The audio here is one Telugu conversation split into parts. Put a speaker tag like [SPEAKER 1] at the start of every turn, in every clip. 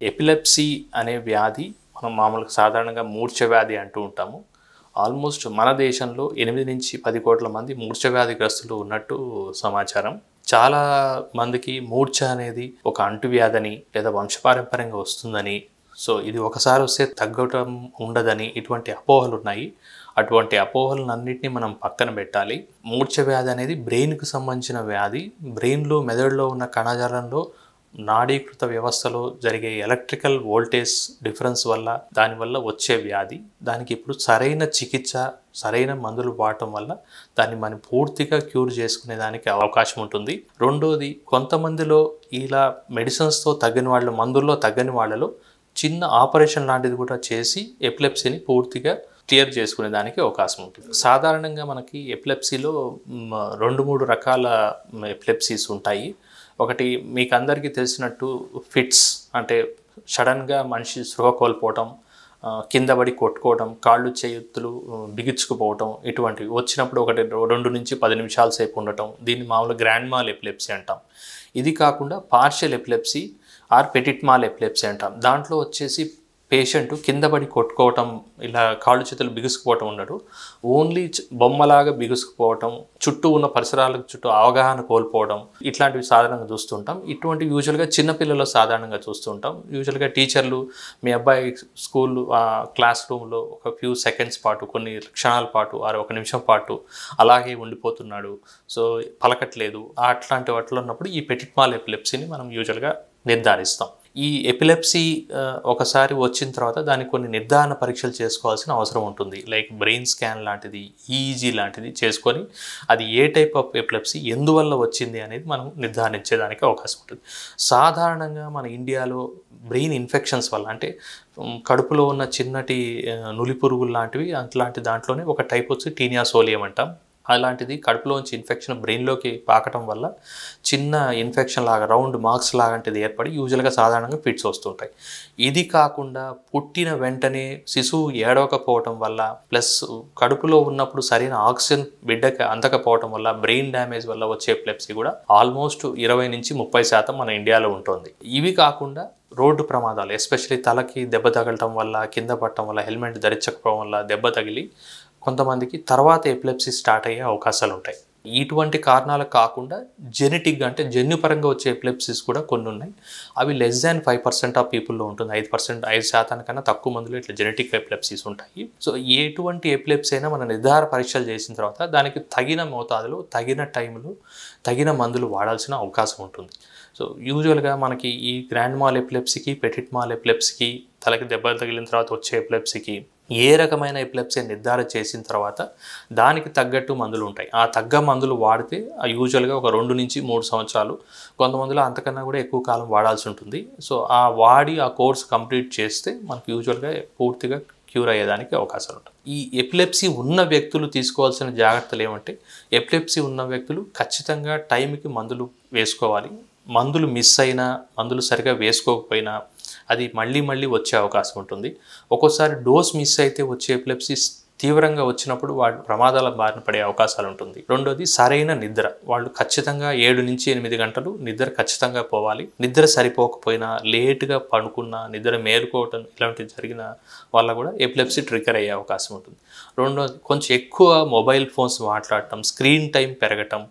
[SPEAKER 1] ఎపిలెప్సీ అనే వ్యాధి మనం మామూలుగా సాధారణంగా మూర్ఛ వ్యాధి అంటూ ఉంటాము. ఆల్మోస్ట్ మన దేశంలో 8 నుంచి 10 కోట్ల మంది మూర్ఛ వ్యాధిగ్రస్తులు ఉన్నట్టు సమాచారం. చాలా మందికి మూర్ఛ అనేది ఒక అంటువ్యాధని లేదా వంశపారంపర్యంగా వస్తుందని, సో ఇది ఒకసారి వస్తే తగ్గటం ఉండదని ఇటువంటి అపోహలు ఉన్నాయి. అటువంటి అపోహలన్నింటినీ మనం పక్కన పెట్టాలి. మూర్ఛ వ్యాధి అనేది బ్రెయిన్కు సంబంధించిన వ్యాధి. బ్రెయిన్లో మెదడులో ఉన్న కణజాలంలో నాడీకృత వ్యవస్థలో జరిగే ఎలక్ట్రికల్ వోల్టేజ్ డిఫరెన్స్ వల్ల దానివల్ల వచ్చే వ్యాధి. దానికి ఇప్పుడు సరైన చికిత్స, సరైన మందులు వాడటం వల్ల దాన్ని మనం పూర్తిగా క్యూర్ చేసుకునే దానికి అవకాశం ఉంటుంది. రెండోది, కొంతమందిలో ఇలా మెడిసిన్స్తో తగ్గని వాళ్ళు, మందుల్లో తగ్గని వాళ్ళలో చిన్న ఆపరేషన్ లాంటిది కూడా చేసి ఎపిలెప్సీని పూర్తిగా క్లియర్ చేసుకునే దానికి అవకాశం ఉంటుంది. సాధారణంగా మనకి ఎపిలెప్సీలో 2-3 రకాల ఎపిలెప్సీస్ ఉంటాయి. ఒకటి మీకు అందరికీ తెలిసినట్టు ఫిట్స్, అంటే సడన్గా మనిషి స్పృహ కోల్పోవటం, కింద పడి కొట్టుకోవటం, కాళ్ళు చేతులు బిగించుకుపోవటం, ఇటువంటివి వచ్చినప్పుడు 2 నుంచి 10 నిమిషాల సేపు ఉండటం. దీన్ని మామూలుగా గ్రాండ్ మాల్ ఎపిలెప్సీ అంటాం. ఇది కాకుండా partial epilepsy or petit mal epilepsy అంటాం. దాంట్లో వచ్చేసి పేషెంట్ కింద పడి కొట్టుకోవటం, ఇలా కాళ్ళు చేతులు బిగుసుకుపోవటం ఉండడు, ఓన్లీ బొమ్మలాగా బిగుసుకుపోవటం, చుట్టూ ఉన్న పరిసరాలకు చుట్టూ అవగాహన కోల్పోవడం, ఇట్లాంటివి సాధారణంగా చూస్తుంటాం. ఇటువంటి యూజువల్గా చిన్నపిల్లల్లో సాధారణంగా చూస్తుంటాం. యూజువల్గా టీచర్లు మీ అబ్బాయి స్కూల్ క్లాస్ రూమ్లో ఒక ఫ్యూ సెకండ్స్ పాటు, కొన్ని క్షణాల పాటు, 1 నిమిషం పాటు అలాగే ఉండిపోతున్నాడు, సో పలకట్లేదు, అట్లాంటి వాటిలో ఉన్నప్పుడు ఈ పెటిట్ మాల్ ఎపిలెప్సీని మనం యూజువల్గా నిర్ధారిస్తాం. ఈ ఎపిలెప్సీ ఒకసారి వచ్చిన తర్వాత దానికి కొన్ని నిర్ధారణ పరీక్షలు చేసుకోవాల్సిన అవసరం ఉంటుంది. లైక్ బ్రెయిన్ స్కాన్ లాంటిది, ఈఈజీ లాంటిది చేసుకొని అది ఏ టైప్ ఆఫ్ ఎపిలెప్సీ, ఎందువల్ల వచ్చింది అనేది మనం నిర్ధారించేదానికి అవకాశం ఉంటుంది. సాధారణంగా మన ఇండియాలో బ్రెయిన్ ఇన్ఫెక్షన్స్ వల్ల, అంటే కడుపులో ఉన్న చిన్నటి నులి పురుగులు లాంటివి, అట్లాంటి దాంట్లోనే ఒక టైప్ వచ్చి టీనియా సోలియం అంటాం. అలాంటిది కడుపులోంచి ఇన్ఫెక్షన్ బ్రెయిన్లోకి పాకటం వల్ల చిన్న ఇన్ఫెక్షన్ లాగా, రౌండ్ మార్క్స్ లాంటిది ఏర్పడి యూజువల్గా సాధారణంగా ఫిట్స్ వస్తుంటాయి. ఇది కాకుండా పుట్టిన వెంటనే శిశువు ఏడవకపోవటం వల్ల, ప్లస్ కడుపులో ఉన్నప్పుడు సరైన ఆక్సిజన్ బిడ్డకి అందకపోవటం వల్ల, బ్రెయిన్ డ్యామేజ్ వల్ల వచ్చే ఎపిలెప్సీ కూడా ఆల్మోస్ట్ 20 నుంచి 30% మన ఇండియాలో ఉంటుంది. ఇవి కాకుండా రోడ్డు ప్రమాదాలు, ఎస్పెషల్లీ తలకి దెబ్బ తగలటం వల్ల, కింద పడటం వల్ల, హెల్మెట్ ధరించకపోవడం వల్ల దెబ్బ తగిలి కొంతమందికి తర్వాత ఎపిలెప్సీ స్టార్ట్ అయ్యే అవకాశాలు ఉంటాయి. ఇటువంటి కారణాలు కాకుండా జెనెటిక్గా, అంటే జన్యుపరంగా వచ్చే ఎపిలెప్సీస్ కూడా కొన్ని ఉన్నాయి. అవి లెస్ దాన్ 5% ఆఫ్ పీపుల్లో ఉంటుంది. 5% కన్నా తక్కువ మందిలో ఇట్లా జెనెటిక్ ఎపిలెప్సీస్ ఉంటాయి. సో ఎటువంటి ఎపిలెప్సీ అయినా మనం నిర్ధారణ పరీక్షలు చేసిన తర్వాత దానికి తగిన మోతాదులో, తగిన టైంలో, తగిన మందులు వాడాల్సిన అవకాశం ఉంటుంది. సో యూజువల్గా మనకి ఈ గ్రాండ్ మాల్ ఎపిలెప్సీకి, పెటిట్ మాల్ ఎపిలెప్సీకి, తలకి దెబ్బలు తగిలిన తర్వాత వచ్చే ఎపిలెప్సీకి ఏ రకమైన ఎపిలెప్సీ నిర్ధారణ చేసిన తర్వాత దానికి తగ్గట్టు మందులు ఉంటాయి. ఆ తగ్గ మందులు వాడితే యూజువల్గా ఒక 2 నుంచి 3 సంవత్సరాలు, కొంతమందిలో అంతకన్నా కూడా ఎక్కువ కాలం వాడాల్సి ఉంటుంది. సో ఆ కోర్స్ కంప్లీట్ చేస్తే మనకు యూజువల్గా పూర్తిగా క్యూర్ అయ్యేదానికి అవకాశాలు ఉంటాయి. ఈ ఎపిలెప్సీ ఉన్న వ్యక్తులు తీసుకోవాల్సిన జాగ్రత్తలు ఏమంటే, ఎపిలెప్సీ ఉన్న వ్యక్తులు ఖచ్చితంగా టైంకి మందులు వేసుకోవాలి. మందులు మిస్ అయినా, మందులు సరిగా వేసుకోకపోయినా అది మళ్ళీ వచ్చే అవకాశం ఉంటుంది. ఒక్కోసారి డోస్ మిస్ అయితే వచ్చే ఎపిలెప్సీ తీవ్రంగా వచ్చినప్పుడు వాళ్ళు ప్రమాదాల బారిన పడే అవకాశాలు ఉంటుంది. రెండోది, సరైన నిద్ర. వాళ్ళు ఖచ్చితంగా 7 నుంచి 8 గంటలు నిద్ర ఖచ్చితంగా పోవాలి. నిద్ర సరిపోకపోయినా, లేటుగా పడుకున్నా, నిద్ర మేలుకోవటం ఇలాంటివి జరిగిన వల్ల కూడా ఎపిలెప్సీ ట్రిగర్ అయ్యే అవకాశం ఉంటుంది. రెండోది, కొంచెం ఎక్కువ మొబైల్ ఫోన్స్ మాట్లాడటం, స్క్రీన్ టైం పెరగటం,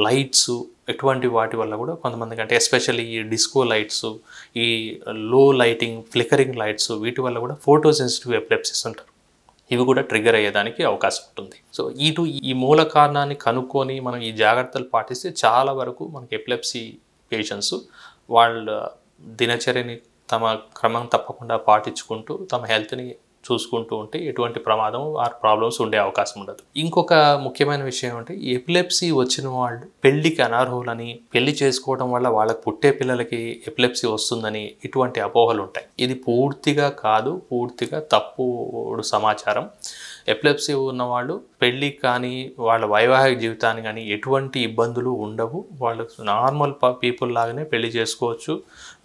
[SPEAKER 1] లైట్స్, ఎటువంటి వాటి వల్ల కూడా కొంతమందికి, అంటే ఎస్పెషల్లీ ఈ డిస్కో లైట్స్, ఈ లో లైటింగ్, ఫ్లికరింగ్ లైట్స్, వీటి వల్ల కూడా ఫోటో సెన్సిటివ్ ఎపిలెప్సీస్ ఉంటారు. ఇవి కూడా ట్రిగర్ అయ్యేదానికి అవకాశం ఉంటుంది. సో ఈ మూల కారణాన్ని కనుక్కొని మనం ఈ జాగ్రత్తలు పాటిస్తే చాలా వరకు మనకి ఎపిలెప్సీ పేషెంట్స్ వాళ్ళ దినచర్యని తమ క్రమం తప్పకుండా పాటించుకుంటూ తమ హెల్త్ని చూసుకుంటూ ఉంటే ఎటువంటి ప్రమాదం ఆర్ ప్రాబ్లమ్స్ ఉండే అవకాశం ఉండదు. ఇంకొక ముఖ్యమైన విషయం అంటే, ఎపిలెప్సీ వచ్చిన వాళ్ళు పెళ్లికి అనర్హులని, పెళ్లి చేసుకోవడం వల్ల వాళ్ళకి పుట్టే పిల్లలకి ఎపిలెప్సీ వస్తుందని ఇటువంటి అపోహలు ఉంటాయి. ఇది పూర్తిగా కాదు, పూర్తిగా తప్పుడు సమాచారం. ఎపిలెప్సీ ఉన్నవాళ్ళు పెళ్ళికి కానీ, వాళ్ళ వైవాహిక జీవితానికి కానీ ఎటువంటి ఇబ్బందులు ఉండవు. వాళ్ళు నార్మల్ పీపుల్ లాగానే పెళ్లి చేసుకోవచ్చు,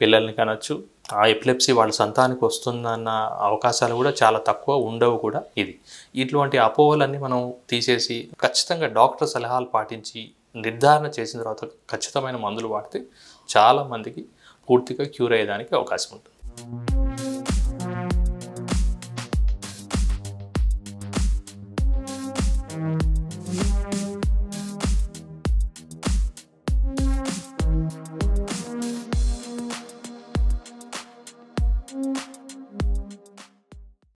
[SPEAKER 1] పిల్లల్ని కనొచ్చు. ఆ ఎపిలెప్సీ వాళ్ళ సంతానికి వస్తుందన్న అవకాశాలు కూడా చాలా తక్కువ, ఉండవు కూడా. ఇటువంటి అపోహలన్నీ మనం తీసేసి ఖచ్చితంగా డాక్టర్ సలహాలు పాటించి నిర్ధారణ చేసిన తర్వాత ఖచ్చితమైన మందులు వాడితే చాలా మందికి పూర్తిగా క్యూర్ అయ్యేదానికి అవకాశం ఉంటుంది.